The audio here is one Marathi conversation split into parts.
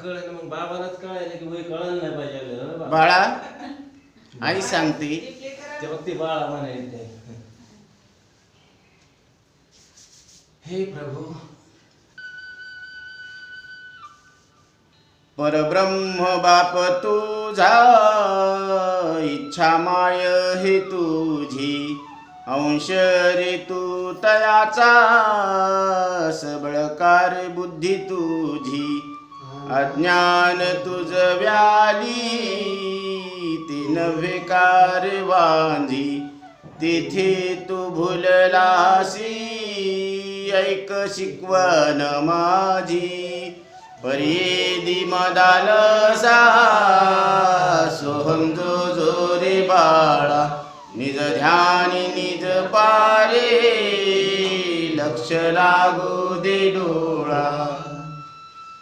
कळलं मग बाबालाच कळायला की वय कळलं नाही पाहिजे आपल्याला ना बाळा आई सांगते ते बघ ते बाळा म्हणायचे हे प्रभू परब्रह्म बाप तुझा इच्छा माय हे तुझी अंश रे तू तयाचा सबळकार बुद्धी तुझी अज्ञान तुझ व्याली ते नव्हे कारवांजी तिथे तू भुललासी ऐक शिकवण माझी परेदी मदालसा सोहम जो जो रे बाळा निज ध्यानी निज पारे लक्ष लागू दे डोळा.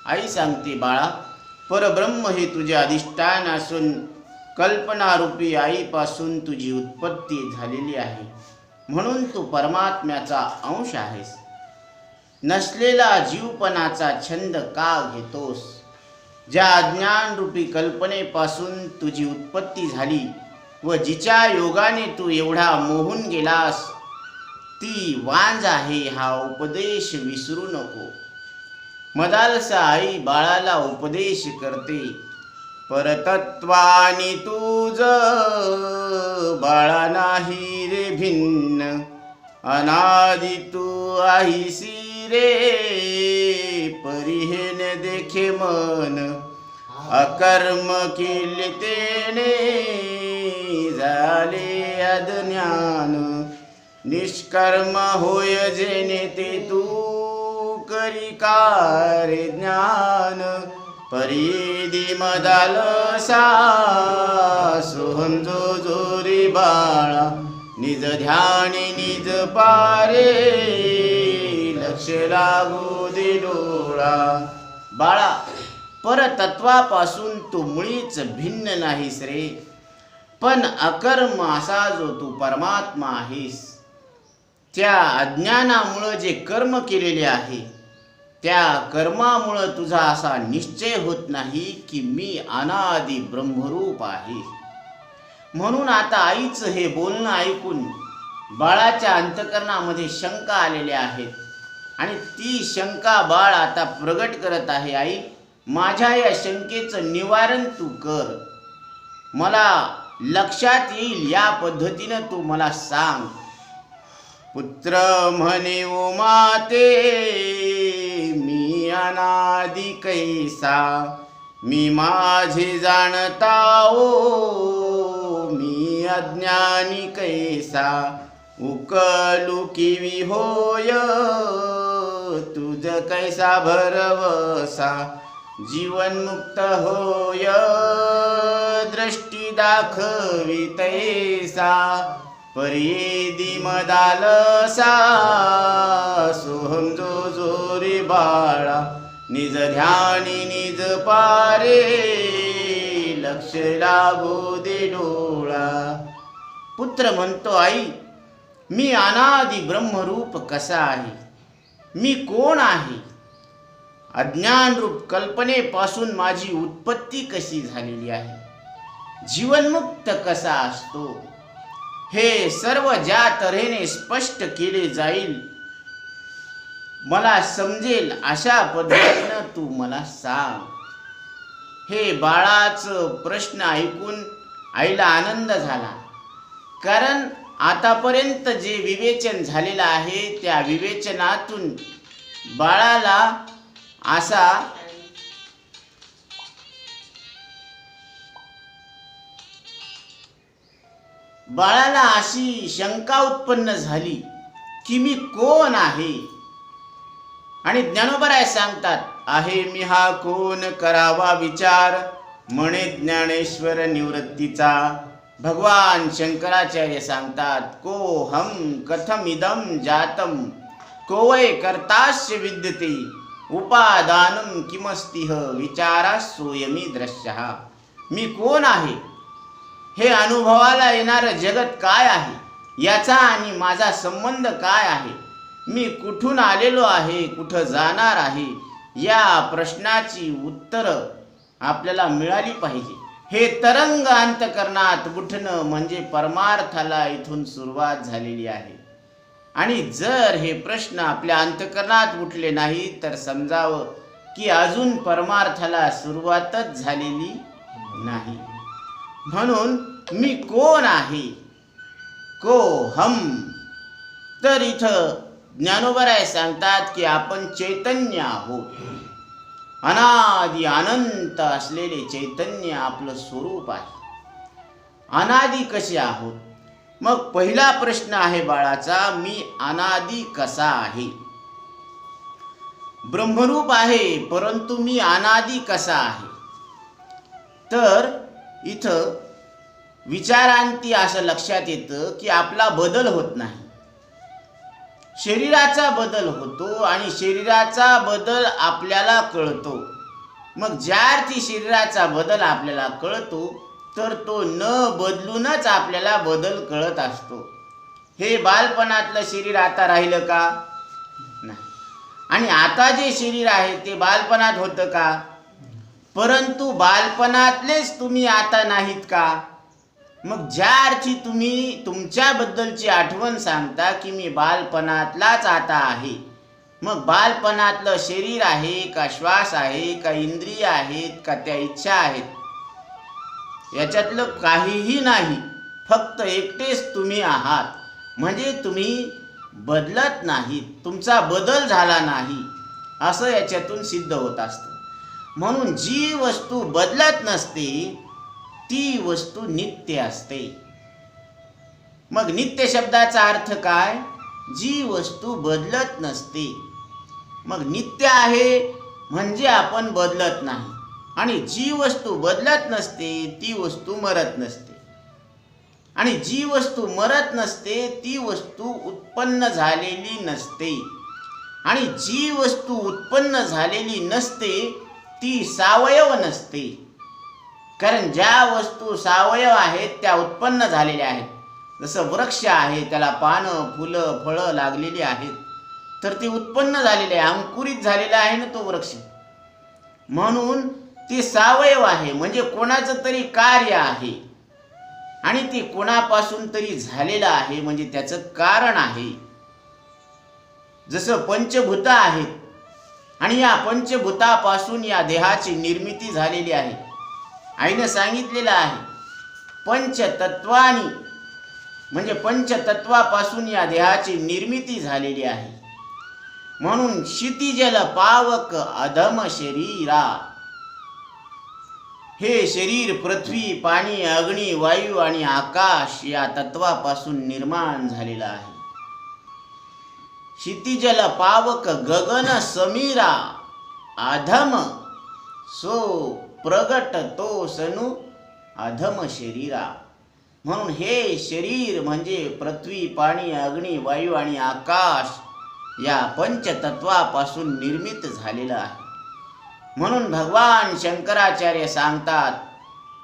आई सांगते बाळा परब्रह्म हे तुझे अधिष्ठान असून कल्पनारूपी आईपासून तुझी उत्पत्ती झालेली आहे म्हणून तू परमात्म्याचा अंश आहेस. नसलेला जीवपणाचा छंद का घेतोस? ज्या अज्ञानरूपी कल्पनेपासून तुझी उत्पत्ती झाली व जिच्या योगाने तू एवढा मोहून गेलास ती वांज आहे हा उपदेश विसरू नको. मदालसा आई बाळाला उपदेश करते परतत्वानी तुझ बाळा नाही रे भिन्न अनादि तू आहिसी रे परिहेन देखे मन अकर्म केले तेने झाले अज्ञान निष्कर्म होय जेने ते तू करी कार्य ज्ञान परिदी मदालसा सोहम जो जोरी बाळा निज ध्यानी निज पारे लक्ष लागू दे डोळा. बाळा परतत्वापासून तू मुळीच भिन्न नाहीस रे पण अकर्म असा जो तू परमात्मा आहेस. त्या अज्ञानामुळं जे कर्म केलेले आहे त्या कर्मामुळं तुझा असा निश्चय होत नाही की मी अनादि ब्रह्मरूप आहे. म्हणून आता आईचं हे बोलणं ऐकून बाळाच्या अंतःकरणामध्ये शंका आलेल्या आहेत आणि ती शंका बाळ आता प्रगट करत आहे. आई माझ्या या शंकेचं निवारण तू कर मला लक्षात येईल या पद्धतीनं तू मला सांग. पुत्र म्हणे ओ माते मी अनादि कैसा मी माझे जाणता ओ मी अज्ञानी कैसा उकलू किवी होय तुझ कैसा भरवसा जीवन मुक्त होय दृष्टी दाखवी तैसा परिदी मदालसा सोहम जो जोरी बाळा निज ध्यानी निज पारे लक्ष लागू दे डोळा. पुत्र म्हणतो आई मी अनादि ब्रह्मरूप कसा आहे मी कोण आहे अज्ञानरूप कल्पनेपासून माझी उत्पत्ती कशी झालेली आहे जीवनमुक्त कसा असतो हे सर्व ज्या तऱ्हेने स्पष्ट केले जाईल मला समजेल अशा पद्धतीनं तू मला सांग. हे बाळाचं प्रश्न ऐकून आईला आनंद झाला कारण आतापर्यंत जे विवेचन झालेलं आहे त्या विवेचनातून बाळाला अशी शंका उत्पन्न झाली की मी कोण आहे. आणि ज्ञानोबराय सांगतात आहे मी हा कोण करावा विचार म्हणे ज्ञानेश्वर निवृत्तीचा. भगवान शंकराचार्य सांगतात को हम कथम इदम जातम को वै कर्तास्य विद्यते उपादानम किमस्तिह विचारा सोयमी दृश्यः. मी कोण आहे हे अनुभवाला येणारं जगत काय आहे याचा आणि माझा संबंध काय आहे मी कुठून आलेलो आहे कुठं जाणार आहे या प्रश्नाची उत्तर आपल्याला मिळाली पाहिजे. हे तरंग अंतकरणात उठणं म्हणजे परमार्थाला इथून सुरुवात झालेली आहे. आणि जर हे प्रश्न आपल्या अंतकरणात उठले नाही तर समजावं की अजून परमार्थाला सुरुवातच झालेली नाही. म्हणून मी कोण आहे, को हम. तर इथं ज्ञानोबराय सांगतात की आपण चैतन्य आहोत. अनादि अनंत असलेले चैतन्य आपलं स्वरूप आहे. अनादि कसे आहोत? मग पहिला प्रश्न आहे बाळाचा, मी अनादि कसा आहे? ब्रह्मरूप आहे, परंतु मी अनादि कसा आहे? तर इथं विचारांती असं लक्षात येतं की आपला बदल होत नाही. शरीराचा बदल होतो आणि शरीराचा बदल आपल्याला कळतो. मग ज्या अर्थी शरीराचा बदल आपल्याला कळतो तर तो न बदलूनच आपल्याला बदल कळत असतो. हे बालपणातलं शरीर आता राहिलं का? नाही. आणि आता जे शरीर आहे ते बालपणात होतं का? परंतु बालपणातलेच तुम्ही आता नाहीत का? मग ज्या अर्थी तुम्ही तुमच्याबद्दलची आठवण सांगता की मी बालपणातलाच आता आहे, मग बालपणातलं शरीर आहे का, श्वास आहे का, इंद्रिय आहेत का, त्या इच्छा आहेत, याच्यातलं काहीही नाही. फक्त एकटेच तुम्ही आहात. म्हणजे तुम्ही बदलत नाहीत, तुमचा बदल झाला नाही असं याच्यातून सिद्ध होत असतं. म्हणून जी वस्तू बदलत नसते ती वस्तू नित्य असते. मग नित्य शब्दाचा अर्थ काय? जी वस्तू बदलत नसते. मग नित्य आहे म्हणजे आपण बदलत नाही. आणि जी वस्तू बदलत नसते ती वस्तू मरत नसते. आणि जी वस्तू मरत नसते ती वस्तू उत्पन्न झालेली नसते. आणि जी वस्तू उत्पन्न झालेली नसते ती सावयव नसते. कारण ज्या वस्तू सावयव आहेत त्या उत्पन्न झालेल्या आहेत. जसं वृक्ष आहे, त्याला पानं, फुलं, फळं लागलेली आहेत, तर ते उत्पन्न झालेले आहे, अंकुरित झालेला आहे ना तो वृक्ष. म्हणून ते सावयव आहे. म्हणजे कोणाचं तरी कार्य आहे आणि ते कोणापासून तरी झालेलं आहे, म्हणजे त्याचं कारण आहे. जसं पंचभूत आहेत आणि या पंचभूतापासून या देहाची निर्मिती झालेली आहे. आईनं सांगितलेलं आहे पंचतत्वानी, म्हणजे पंचतत्वापासून या देहाची निर्मिती झालेली आहे. म्हणून क्षितिजल पावक अधम शरीरा. हे शरीर पृथ्वी, पाणी, अग्नी, वायू आणि आकाश या तत्वापासून निर्माण झालेलं आहे. क्षितिजल पावक गगन समीरा अधम सो प्रगट तो सनु अधम शरीरा. म्हणून हे शरीर म्हणजे पृथ्वी, पाणी, अग्नी, वायू आणि आकाश या पंचतत्वापासून निर्मित झालेलं आहे. म्हणून भगवान शंकराचार्य सांगतात,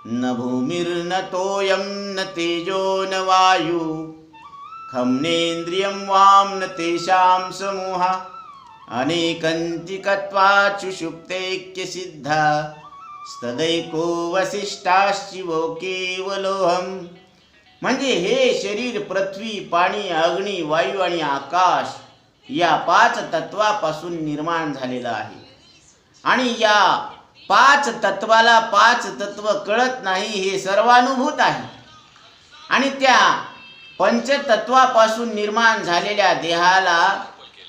न भूमिर्न तोयम न तेजो न वायू खम्नेन्द्रियं वाम न तेषां समूहा अनेकंतिकत्वात् सुषुप्तैक्य सिद्धा स्तदैको वसिष्ठाश्चिवो केवलोहम. म्हणजे हे शरीर पृथ्वी, पाणी, अग्नी, वायू आणि आकाश या 5 तत्वापासून निर्माण झालेलं आहे. आणि या 5 तत्वाला 5 तत्व कळत नाही हे सर्वानुभूत आहे. आणि त्या पंचतत्वापासून निर्माण झालेल्या देहाला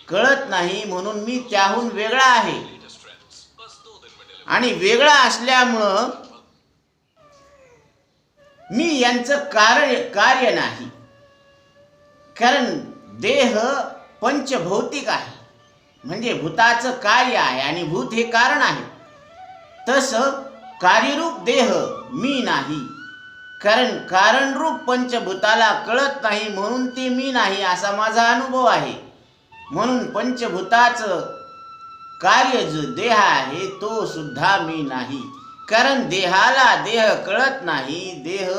कळत नाही, म्हणून मी त्याहून वेगळा आहे. आणि वेगळा असल्यामुळं मी यांचं कार्य नाही. कारण देह पंचभौतिक आहे, म्हणजे भूताचं कार्य आहे आणि भूत हे कारण आहे. तसं कार्यरूप देह मी नाही. कारण कारणरूप पंचभूताला कळत नाही, म्हणून ते मी नाही असा माझा अनुभव आहे. म्हणून पंचभूताचं कार्य जो देह आहे तो सुद्धा मी नाही. कारण देहाला देह कळत नाही, देह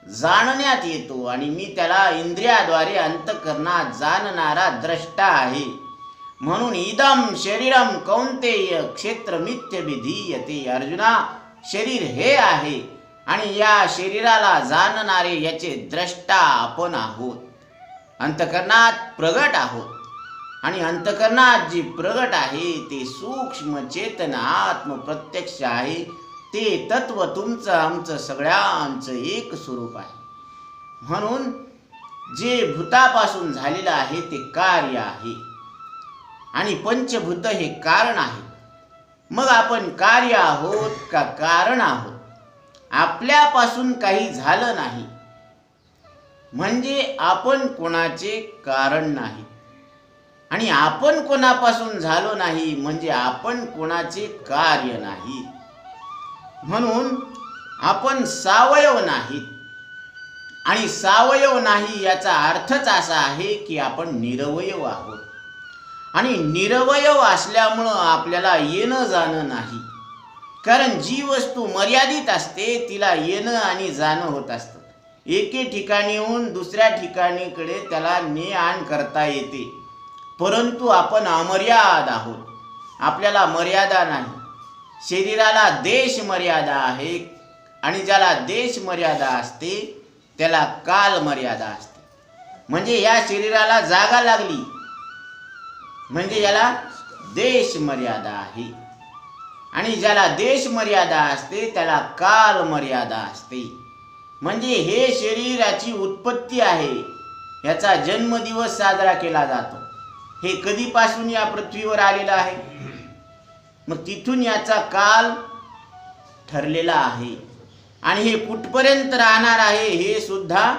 जाणण्यात येतो आणि मी त्याला इंद्रियाद्वारे अंतःकरणात जाणणारा द्रष्टा आहे. म्हणून इदम शरीरम कौंतेय क्षेत्रमित्य विधीयते. अर्जुना, शरीर हे आहे आणि या शरीराला जाणणारे याचे द्रष्टा आपण आहोत. अंतकरणात प्रगट आहोत आणि अंतकरणात जी प्रगट आहे ते सूक्ष्म चेतन आत्म प्रत्यक्ष आहे. ते तत्व तुमचं आमचं सगळ्यांचं एक स्वरूप आहे. म्हणून जे भूतापासून झालेलं आहे ते कार्य आहे आणि पंचभूत हे कारण आहे. मग आपण कार्य आहोत का कारण आहोत? आपल्यापासून काही झालं नाही म्हणजे आपण कोणाचे कारण नाही आणि आपण कोणापासून झालो नाही म्हणजे आपण कोणाचे कार्य नाही. म्हणून आपण सावयव नाहीत आणि सावयव नाही याचा अर्थच असा आहे की आपण निरवयव आहोत. आणि निरवयव असल्यामुळं आपल्याला येणं जाणं नाही. कारण जी वस्तू मर्यादित असते तिला येणं आणि जाणं होत असतं. एके ठिकाणीहून दुसऱ्या ठिकाणीकडे त्याला ने आण करता येते. परंतु आपण अमर्याद आहोत. आपल्याला मर्यादा नाही. शरीराला देश मर्यादा आहे आणि ज्याला देश मर्यादा असते त्याला काल मर्यादा असते. म्हणजे या शरीराला जागा लागली म्हणजे याला देश मर्यादा आहे आणि ज्याला देश मर्यादा असते त्याला काल मर्यादा असते. म्हणजे हे शरीराची उत्पत्ती आहे. याचा जन्मदिवस साजरा केला जातो. हे कधीपासून या पृथ्वीवर आलेलं आहे. मग तिथून याचा काल ठरलेला आहे आणि हे कुठपर्यंत राहणार आहे हे सुद्धा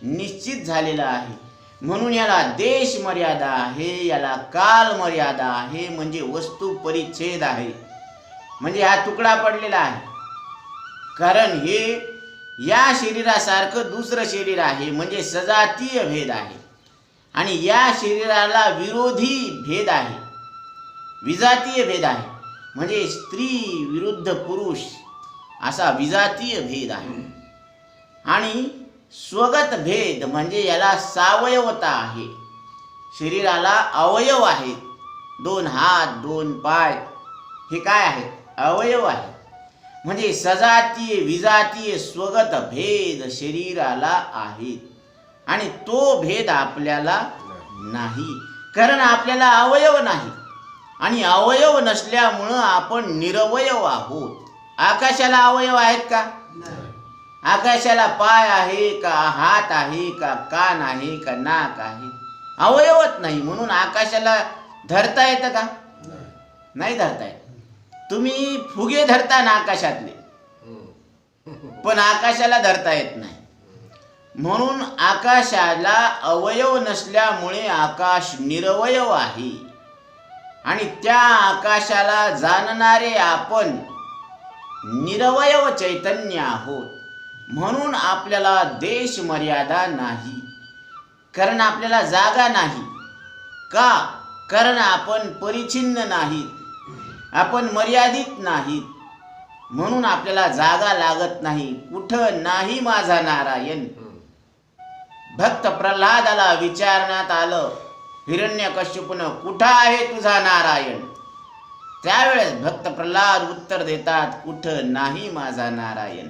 निश्चित झालेलं आहे. म्हणून याला देश मर्यादा आहे, याला काल मर्यादा आहे. म्हणजे वस्तू परिच्छेद आहे. म्हणजे हा तुकडा पडलेला आहे. कारण हे या शरीरासारखं दुसरं शरीर आहे म्हणजे सजातीय भेद आहे आणि या शरीराला विरोधी भेद आहे, विजातीय भेद आहे. म्हणजे स्त्री विरुद्ध पुरुष असा विजातीय भेद आहे. आणि स्वगत भेद म्हणजे याला सावयवता आहे. शरीराला अवयव आहेत. 2 हात 2 पाय हे काय आहेत? अवयव आहेत. म्हणजे सजातीय विजातीय स्वगत भेद शरीराला आहेत आणि तो भेद आपल्याला नाही. कारण आपल्याला अवयव नाही आणि अवयव नसल्यामुळं आपण निरवयव आहोत. आकाशाला अवयव आहेत का? आकाशाला पाय आहे का, हात आहे का, कान आहे का, नाक आहे? अवयवच नाही. म्हणून आकाशाला धरता येतं का? नाही धरता येत. तुम्ही फुगे धरता ना आकाशातले, पण आकाशाला धरता येत नाही. म्हणून आकाशाला अवयव नसल्यामुळे आकाश निरवयव आहे आणि त्या आकाशाला जाणणारे आपण निरवयव चैतन्य आहोत. म्हणून आपल्याला देश मर्यादा नाही. कारण आपल्याला जागा नाही. का? कारण आपण परिच्छिन्न नाहीत, आपण मर्यादित नाहीत. म्हणून आपल्याला जागा लागत नाही. कुठं नाही माझा नारायण. भक्त प्रल्हादाला विचारण्यात आलं, हिरण्यकश्यपूनं, कुठं आहे तुझा नारायण? त्यावेळेस भक्त प्रल्हाद उत्तर देतात, कुठं नाही माझा नारायण.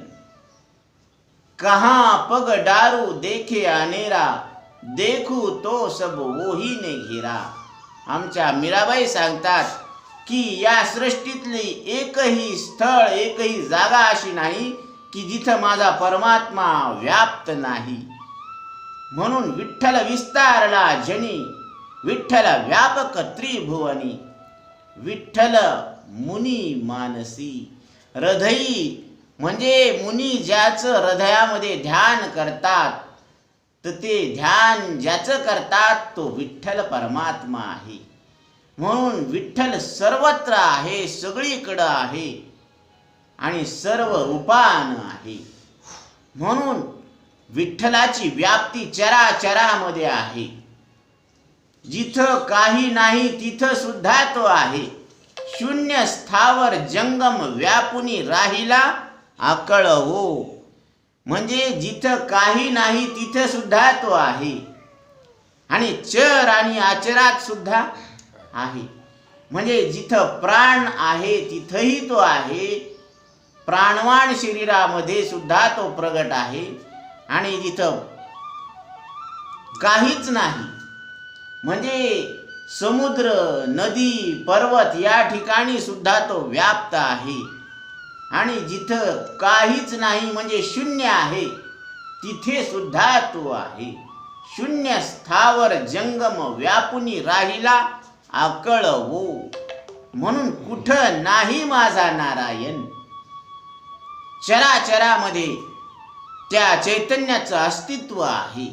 कहाँ पग डारू देखे अनेरा, देखू तो सब वोही ने घेरा. आमच्या मीराबाई सांगतात की या सृष्टीतली एकही स्थळ, एकही जागा अशी नाही की जिथं माझा परमात्मा व्याप्त नाही. म्हणून विठ्ठल विस्तारला जनी, विठ्ठल व्यापक त्रिभुवनी, विठ्ठल मुनी मानसी. हृदयी म्हणजे मुनी ज्याचं हृदयामध्ये ध्यान करतात, तर ते ध्यान ज्याचं करतात तो विठ्ठल परमात्मा आहे. म्हणून विठ्ठल सर्वत्र आहे, सगळीकडं आहे आणि सर्व रूपान आहे. म्हणून विठ्ठलाची व्याप्ती चराचरामध्ये आहे. जिथं काही नाही तिथं सुद्धा तो आहे. शून्य स्थावर जंगम व्यापुनी राहिला आकळ हो. म्हणजे जिथं काही नाही तिथं सुद्धा तो आहे आणि चर आणि आचरात सुद्धा आहे. म्हणजे जिथं प्राण आहे तिथंही तो आहे. प्राणवान शरीरामध्ये सुद्धा तो प्रगट आहे. आणि जिथं काहीच नाही म्हणजे समुद्र, नदी, पर्वत या ठिकाणी सुद्धा तो व्याप्त आहे. आणि जिथं काहीच नाही म्हणजे शून्य आहे तिथे सुद्धा तो आहे. शून्य स्थावर जंगम व्यापुनी राहिला आकळ हो. म्हणून कुठं नाही माझा नारायण. चराचरामध्ये त्या चैतन्याचं अस्तित्व आहे.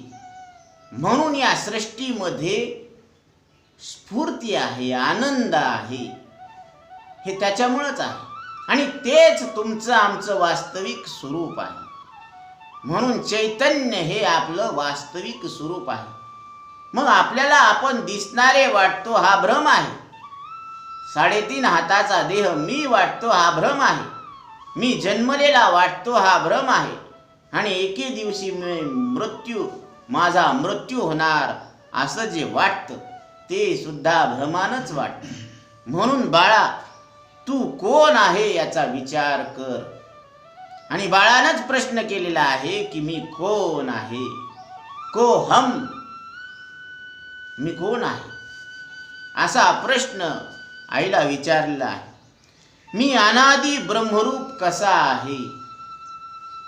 म्हणून या सृष्टीमध्ये स्फूर्ती आहे, आनंद आहे. हे त्याच्यामुळंच आहे. आणि तेच तुमचं आमचं वास्तविक स्वरूप आहे. म्हणून चैतन्य हे आपलं वास्तविक स्वरूप आहे. मग आपल्याला आपण दिसणारे वाटतो हा भ्रम आहे. 3.5 हाताचा देह मी वाटतो हा भ्रम आहे. मी जन्मलेला वाटतो हा भ्रम आहे. आणि एके दिवशी माझा मृत्यू होणार असं जे वाटतं ते सुद्धा भ्रमानच वाटतं. म्हणून बाळा, तू कोण आहे याचा विचार कर. आणि बाळानंच प्रश्न केलेला आहे की मी कोण आहे. को हम, मी कोण आहे असा प्रश्न आईला विचारलेला आहे. मी अनादी ब्रह्मरूप कसा आहे.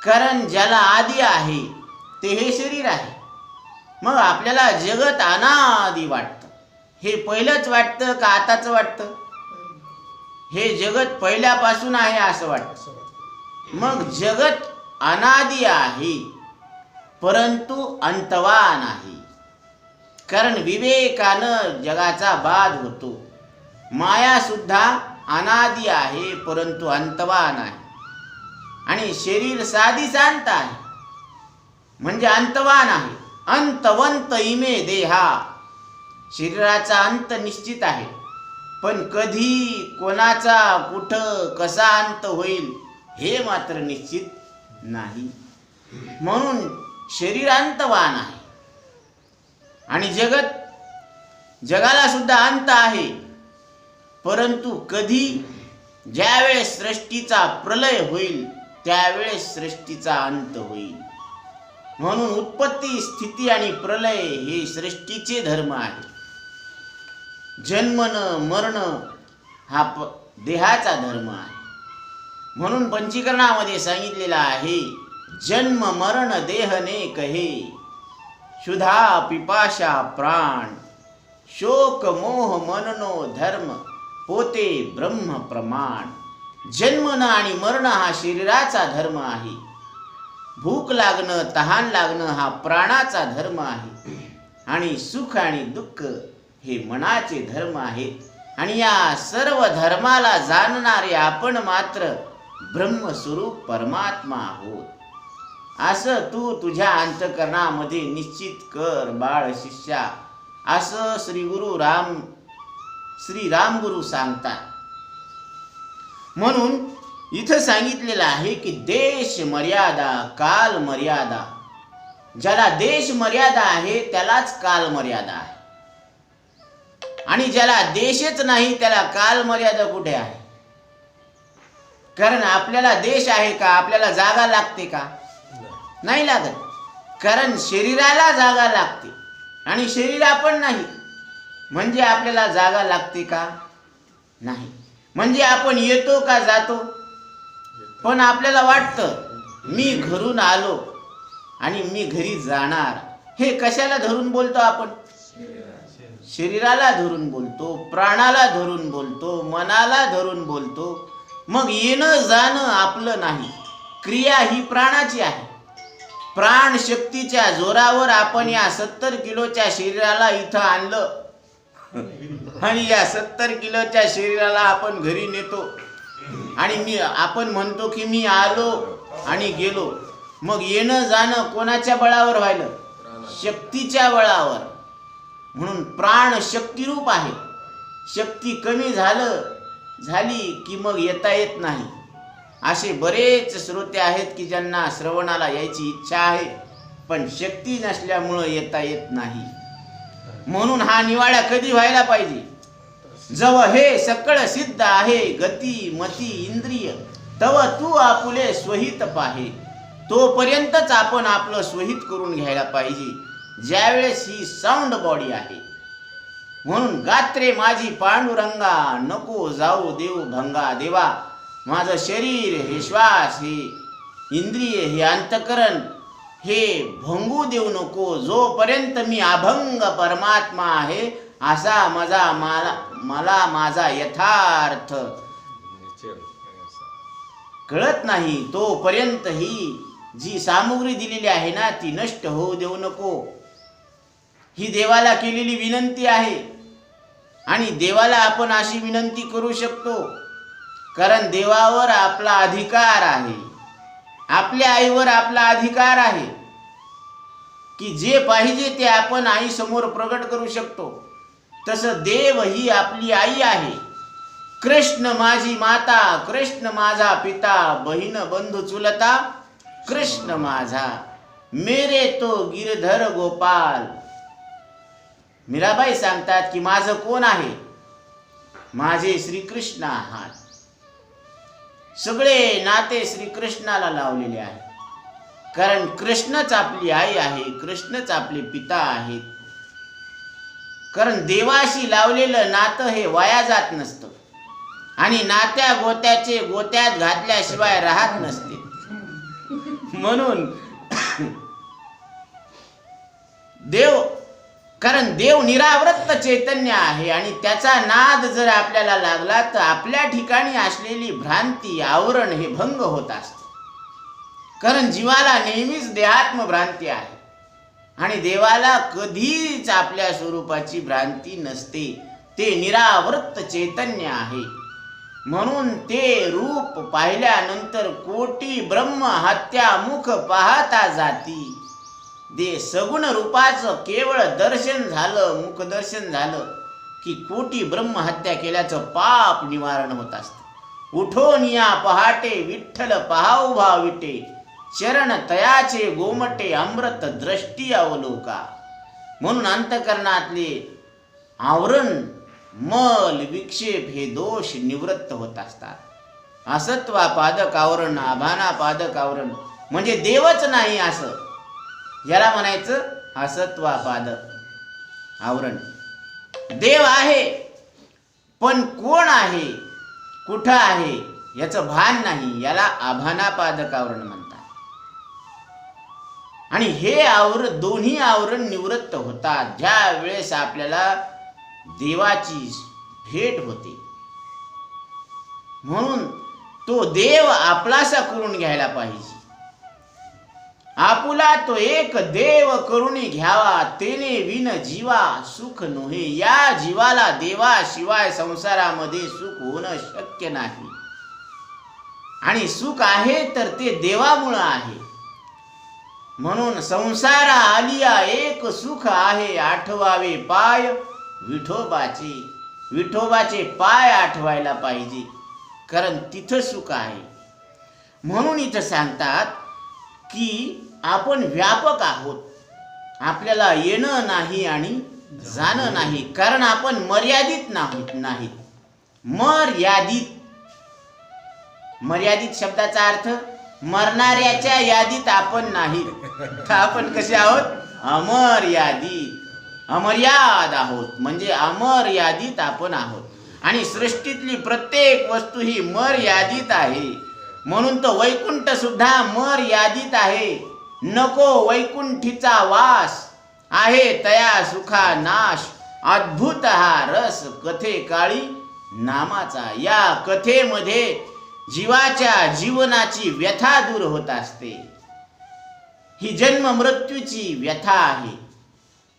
कारण ज्याला आदी आहे ते हे शरीर आहे. मग आपल्याला जगत अनादी वाटतं. हे पहिलंच वाटतं का आताच वाटतं. हे जगत पहिल्यापासून आहे असं वाटतं. मग जगत अनादी आहे परंतु अंतवान आहे. कारण विवेकानं जगाचा बाध होतो. माया सुद्धा अनादी आहे परंतु अंतवान आहे. आणि शरीर साधी शांत आहे म्हणजे अंतवान आहे. अंतवंत इमे देहा. शरीराचा अंत निश्चित आहे पण कधी, कोणाचा, कुठं, कसा अंत होईल हे मात्र निश्चित नाही. म्हणून शरीर अंतवान आहे. आणि जगाला सुद्धा अंत आहे परंतु कधी, ज्यावेळेस सृष्टीचा प्रलय होईल त्यावेळेस सृष्टीचा अंत होईल. म्हणून उत्पत्ती, स्थिती आणि प्रलय हे सृष्टीचे धर्म आहे. जन्मन मरण हा देहाचा धर्म आहे. म्हणून पंचीकरणामध्ये सांगितलेला आहे, जन्म मरण देहने कहे, क्षुधा पिपाशा प्राण, शोक मोह मननो धर्म, पोते ब्रह्म प्रमाण. जन्मन आणि मरण हा शरीराचा धर्म आहे. भूक लागणं, तहान लागणं हा प्राणाचा धर्म आहे. आणि सुख आणि दुःख हे मनाचे धर्म आहेत. आणि या सर्व धर्माला जाणणारे आपण मात्र ब्रह्मस्वरूप परमात्मा आहोत. असं तू तुझ्या अंतकरणामध्ये निश्चित कर बाळ शिष्या. असं श्री रामगुरु सांगतात. म्हणून इथं सांगितलेलं आहे की देश मर्यादा, काल मर्यादा. ज्याला देश मर्यादा आहे त्यालाच काल मर्यादा आहे. आणि ज्याला देशच नाही त्याला काल मर्यादा कुठे आहे. कारण आपल्याला देश आहे का, आपल्याला जागा लागते का, नाही लागत. कारण शरीराला जागा लागते आणि शरीर आपण नाही. म्हणजे आपल्याला जागा लागते का, नाही. म्हणजे आपण येतो का जातो. पण आपल्याला वाटतं मी घरून आलो आणि मी घरी जाणार. हे कशाला धरून बोलतो आपण. शरीराला धरून बोलतो, प्राणाला धरून बोलतो, मनाला धरून बोलतो. मग येणं जाणं आपलं नाही. क्रिया ही प्राणाची आहे. प्राण शक्तीच्या जोरावर आपण या 70 किलोच्या शरीराला इथं आणलं आणि या 70 किलोच्या शरीराला आपण घरी नेतो. आणि आपण म्हणतो की मी आलो आणि गेलो. मग येणं जाणं कोणाच्या बळावर व्हायलं, शक्तीच्या बळावर. म्हणून प्राण शक्तिरूप आहे. शक्ती कमी झाली की मग येता येत नाही. असे बरेच श्रोते आहेत की ज्यांना श्रवणाला यायची इच्छा आहे पण शक्ती नसल्यामुळं येता येत नाही. म्हणून हा निवाडा कधी व्हायला पाहिजे, जव हे सकळ सिद्ध आहे गती मती इंद्रिय तव तू आपुले स्वहित पाहे. तोपर्यंतच आपण आपलं स्वहित करून घ्यायला पाहिजे ज्यावेळेस ही साऊंड बॉडी आहे. म्हणून गात्रे माझी पांडुरंगा नको जाऊ देव भंगा. देवा माझं शरीर हे श्वास हे इंद्रिय हे अंतकरण हे भंगू देऊ नको. जोपर्यंत मी अभंग परमात्मा आहे असा मला माझा यथार्थ कळत नाही तोपर्यंत ही जी सामुग्री दिलेली आहे ना ती नष्ट होऊ देऊ नको. ही देवाला केलेली विनंती आहे आणि देवाला आपण अशी विनंती करू शकतो कारण देवावर आपला अधिकार आहे. आपल्या आईवर आपला अधिकार आहे की जे पाहिजे ते आपण आई समोर प्रगट करू शकतो. तसं देव ही आपली आई आहे. कृष्ण माझी माता कृष्ण माझा पिता बहीण बंधू चुलता कृष्ण माझा मेरे तो गिरधर गोपाल. मीराबाई सांगतात की माझं कोण आहे? माझे श्रीकृष्ण आहात. सगळे नाते श्रीकृष्णाला लावलेले आहे कारण कृष्णच आपली आई आहे, कृष्णच आपले पिता आहेत. कारण देवाशी लावलेलं नातं हे वाया जात नसतं आणि नात्या गोत्याचे गोत्यात घातल्याशिवाय राहत नसते. म्हणून कारण देव निरावृत्त चैतन्य आहे आणि त्याचा नाद जर आपल्याला लागला तर आपल्या ठिकाणी असलेली भ्रांती आवरण हे भंग होत असते. कारण जीवाला नेहमीच देहात्म भ्रांती आहे आणि देवाला कधीच आपल्या स्वरूपाची भ्रांती नसते. ते निरावृत्त चैतन्य आहे. म्हणून ते रूप पाहिल्यानंतर कोटी ब्रह्म हत्या मुख पाहता जाती. दे सगुण रूपाचं केवळ दर्शन झालं, मुख दर्शन झालं की कोटी ब्रह्म हत्या केल्याचं पाप निवारण होत असतं. उठोन या पहाटे विठ्ठल पहाऊ भाविटे चरण तयाचे गोमटे अमृत दृष्टी अवलोका. म्हणून अंतकरणातले आवरण मल विक्षेप हे दोष निवृत्त होत असतात. असत्वा पादक आवरण आभाना पादक आवरण म्हणजे देवच नाही असं याला म्हणायचं असत्वा पादक आवरण. देव आहे पण कोण आहे कुठं आहे याचं भान नाही, याला आभाना पादक आवरण म्हणतात. आणि हे दोन्ही आवरण निवृत्त होतात ज्या वेळेस आपल्याला देवाची भेट होते. म्हणून तो देव आपलासा करून घ्यायला पाहिजे. आपुला तो एक देव करून घ्यावा तेने विन जीवा सुख नोहे. या जीवाला देवाशिवाय संसारामध्ये सुख होणं शक्य नाही आणि सुख आहे तर ते देवामुळं आहे. म्हणून संसारा आलिया एक सुख आहे आठवावे पाय विठोबाचे. विठोबाचे पाय आठवायला पाहिजे कारण तिथं सुख आहे. म्हणून इथं सांगतात की आपण व्यापक आहोत. आपल्याला येणं नाही आणि जाणं नाही कारण आपण मर्यादित नाहीत. मर्यादित शब्दाचा अर्थ मरणाऱ्याच्या यादीत आपण नाही तर आपण कसे आहोत? अमर्यादित. अमर्याद आहोत म्हणजे अमर्यादित आपण आहोत. आणि सृष्टीतली प्रत्येक वस्तू ही मर्यादित आहे. म्हणून तो वैकुंठ सुद्धा मर्यादित आहे. नको वैकुंठीचा वास आहे तया सुखा नाश. अद्भुत हा रस कथे काळी नामाचा. या कथेमध्ये जीवाच्या जीवनाची व्यथा दूर होत असते. ही जन्म मृत्यूची व्यथा आहे.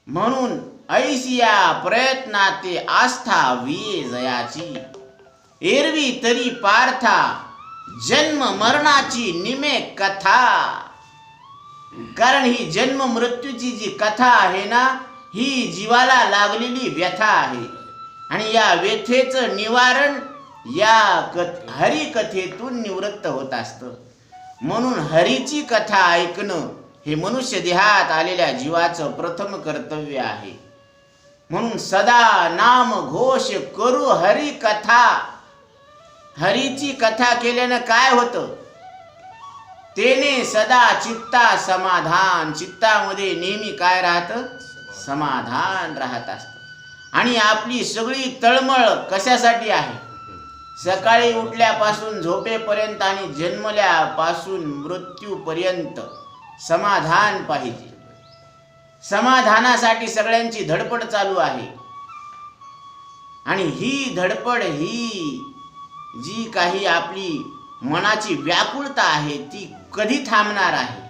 म्हणून ऐसिया प्रयत्नाते आस्था विये जयाची. एरवी तरी पार्था जन्म मरणाची निमे कथा. कारण ही जन्म मृत्यूची जी कथा आहे ना ही जीवाला लागलेली व्यथा आहे आणि या व्यथेचं निवारण या हरिकथेतून निवृत्त होत असतं. म्हणून हरीची कथा ऐकणं हे मनुष्य देहात आलेल्या जीवाचं प्रथम कर्तव्य आहे. म्हणून सदा नाम घोष करू हरी कथा. हरीची कथा केल्यानं काय होतं? तेने सदा चित्ता समाधान. चित्तामध्ये नेहमी काय राहतं? समाधान राहत असतं. आणि आपली सगळी तळमळ कशासाठी आहे? सकाळी उठल्यापासून झोपेपर्यंत आणि जन्मल्यापासून मृत्यूपर्यंत समाधान पाहिजे. समाधानासाठी सगळ्यांची धडपड चालू आहे. आणि ही धडपड, ही जी काही आपली मनाची व्याकुळता आहे ती कधी थांबणार आहे?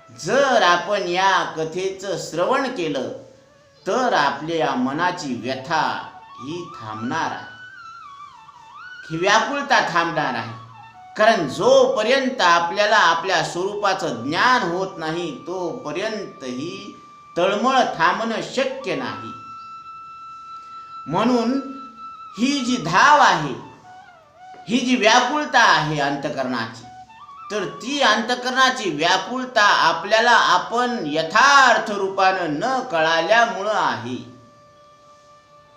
जर आपण या कथेचं श्रवण केलं तर आपल्या मनाची व्यथा ही थांबणार आहे, ही व्याकुळता थांबणार आहे. कारण जोपर्यंत आपल्याला आपल्या स्वरूपाचं ज्ञान होत नाही तोपर्यंत ही तळमळ थांबणं शक्य नाही. म्हणून ही जी धाव आहे, ही जी व्याकुळता आहे अंतःकरणाची, तर ती अंतःकरणाची व्याकुळता आपल्याला आपण यथार्थ रूपानं न कळाल्यामुळं आहे.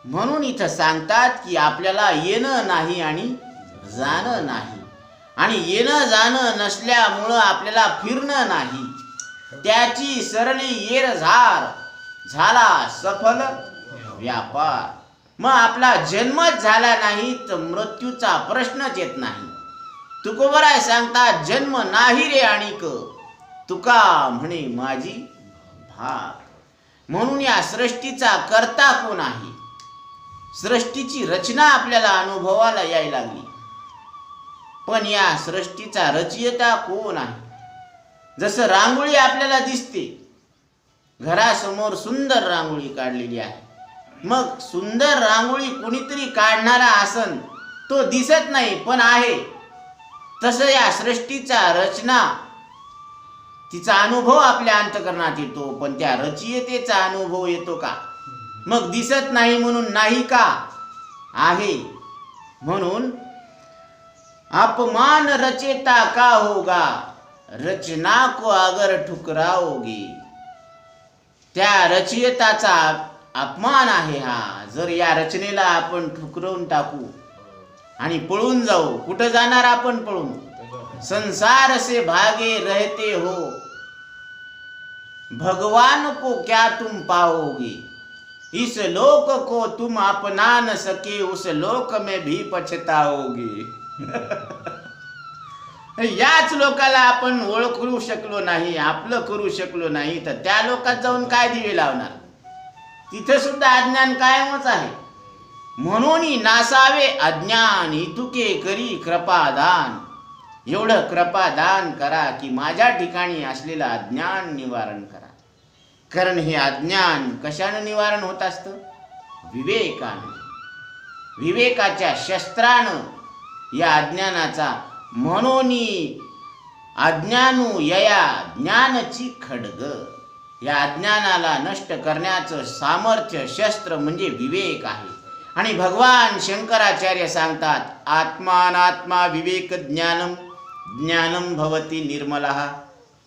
म्हणून इथं सांगतात की आपल्याला येणं नाही आणि जाणं नाही. आणि येणं जाणं नसल्यामुळं आपल्याला फिरणं नाही. त्याची सरली येरझार झाला सफल व्यापार. मग आपला जन्मच झाला नाही तर मृत्यूचा प्रश्नच येत नाही. तुकोबराय सांगतात, जन्म नाही रे आणिक, तुका म्हणे माझी भाग. म्हणून या सृष्टीचा कर्ता कोण आहे? सृष्टीची रचना आपल्याला अनुभवाला यायला लागली, पण या सृष्टीचा रचयिता कोण आहे? जसं रांगोळी आपल्याला दिसते, घरासमोर सुंदर रांगोळी काढलेली आहे. मग सुंदर रांगोळी कुणीतरी काढणारा आसन तो दिसत नाही पण आहे. तसं या सृष्टीचा रचना, तिचा अनुभव आपल्या अंतःकरणात येतो, पण त्या रचयितेचा अनुभव येतो का? मग दिसत नाही म्हणून नाही का? आहे. म्हणून अपमान रचेता का होगा, रचना को अगर ठुकराओगे. त्या रचयिताचा अपमान आहे हा. जर या रचनेला आपण ठुकरवून टाकू आणि पळून जाऊ, कुठं जाणार आपण पळून? संसार से भागे रहते हो, भगवान को क्या तुम पाओगे. इस लोक को तुम अपना न सके, उस लोक में भी पछताओगे. याच लोकाला आपण ओळखू शकलो नाही, आपलं करू शकलो नाही, तर त्या लोकात जाऊन काय दिवे लावणार? तिथे सुद्धा अज्ञान कायमच आहे. म्हणून नासावे अज्ञान, इतुके करी कृपादान. एवढं कृपादान करा की माझ्या ठिकाणी असलेलं अज्ञान निवारण करा. कारण हे अज्ञान कशानं निवारण होत असतं? विवेकानं. विवेकाच्या शस्त्रानं या अज्ञानाचा. म्हणून अज्ञानू यया ज्ञानची खड्ग. या अज्ञानाला नष्ट करण्याचं सामर्थ्य, शस्त्र म्हणजे विवेक आहे. आणि भगवान शंकराचार्य सांगतात, आत्मानात्मा विवेक ज्ञानम, ज्ञानम भवती निर्मलः.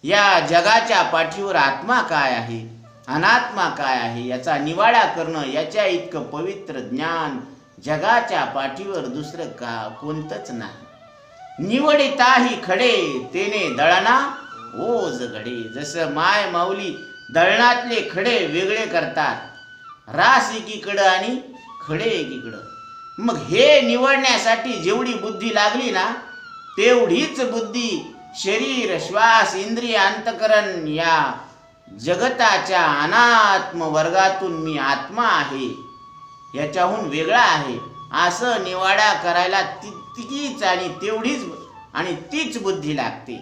या जगाच्या पाठीवर आत्मा काय आहे, अनात्मा काय आहे याचा निवाडा करणं, याच्या इतकं पवित्र ज्ञान जगाच्या पाठीवर दुसरं कोणतंच नाही. निवडिताही खडे तेने दळणा ओज घडे. जसं माय माऊली दळणातले खडे वेगळे करतात, रास एकीकडं आणि खडे एकीकडं. मग हे निवडण्यासाठी जेवढी बुद्धी लागली ना, तेवढीच बुद्धी शरीर, श्वास, इंद्रिय, अंतकरण या जगताच्या अनात्म वर्गातून मी आत्मा आहे, याच्याहून वेगळा आहे असं निवाडा करायला तितकीच आणि तेवढीच आणि तीच बुद्धी लागते.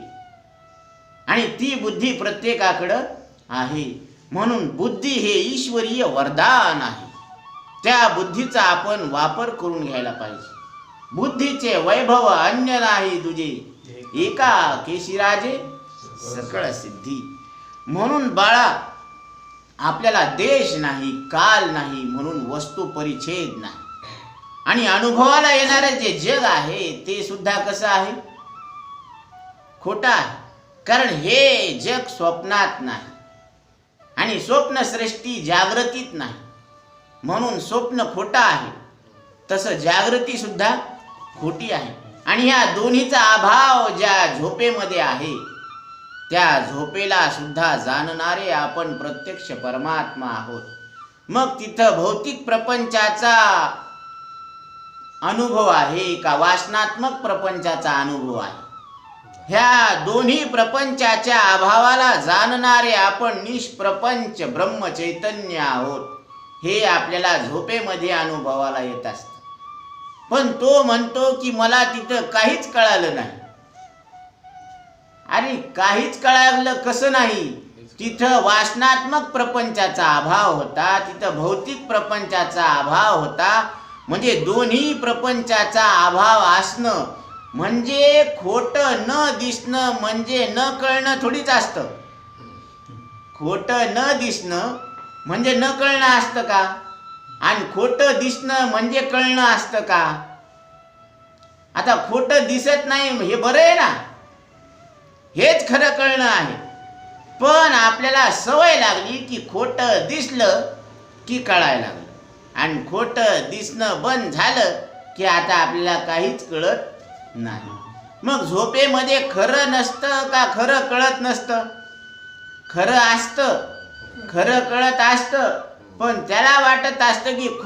आणि ती बुद्धी प्रत्येकाकडं आहे. म्हणून बुद्धी हे ईश्वरीय वरदान आहे. त्या बुद्धीचा आपण वापर करून घ्यायला पाहिजे. बुद्धीचे वैभव अन्य नाही तुझे, एका केशिराजे सकळ सिद्धी. म्हणून बाळा, आपल्याला देश नाही, काल नाही, म्हणून वस्तू परिच्छेद नाही. आणि अनुभवाला येणारे जे जग आहे ते सुद्धा कसं आहे? खोटं आहे. कारण हे जग स्वप्नात नाही आणि स्वप्न सृष्टी जागृतीत नाही. म्हणून स्वप्न खोटं आहे, तसं जागृती सुद्धा खोटी आहे. आणि ह्या दोन्हीचा अभाव ज्या झोपेमध्ये आहे, त्या झोपेला सुद्धा जाणणारे आपण प्रत्यक्ष परमात्मा आहोत. मग तिथं भौतिक प्रपंचाचा अनुभव आहे का वासनात्मक प्रपंचाचा अनुभव आहे? ह्या दोन्ही प्रपंचाच्या अभावाला जाणणारे आपण निष्प्रपंच ब्रह्म चैतन्य आहोत, हे आपल्याला झोपेमध्ये अनुभवाला येत असतं. पण तो म्हणतो की मला तिथं काहीच कळालं नाही. अरे काहीच कळालं कसं नाही? तिथं वासनात्मक प्रपंचाचा अभाव होता, तिथं भौतिक प्रपंचाचा अभाव होता. म्हणजे दोन्ही प्रपंचाचा अभाव असणं म्हणजे खोटं न दिसणं, म्हणजे न कळणं थोडीच असतं. खोटं न दिसणं म्हणजे न कळणं असतं का? आणि खोटं दिसणं म्हणजे कळणं असतं का? आता खोटं दिसत नाही हे बरं आहे ना, हेच खरं कळणं आहे. पण आपल्याला सवय लागली की खोटं दिसलं की कळायला लागलं, आणि खोटं दिसणं बंद झालं की आता आपल्याला काहीच कळत नाही. मग झोपेमध्ये खरं नसतं का खरं कळत नसतं? खरं असतं, खरं कळत असतं, पण त्याला वाटत असतं की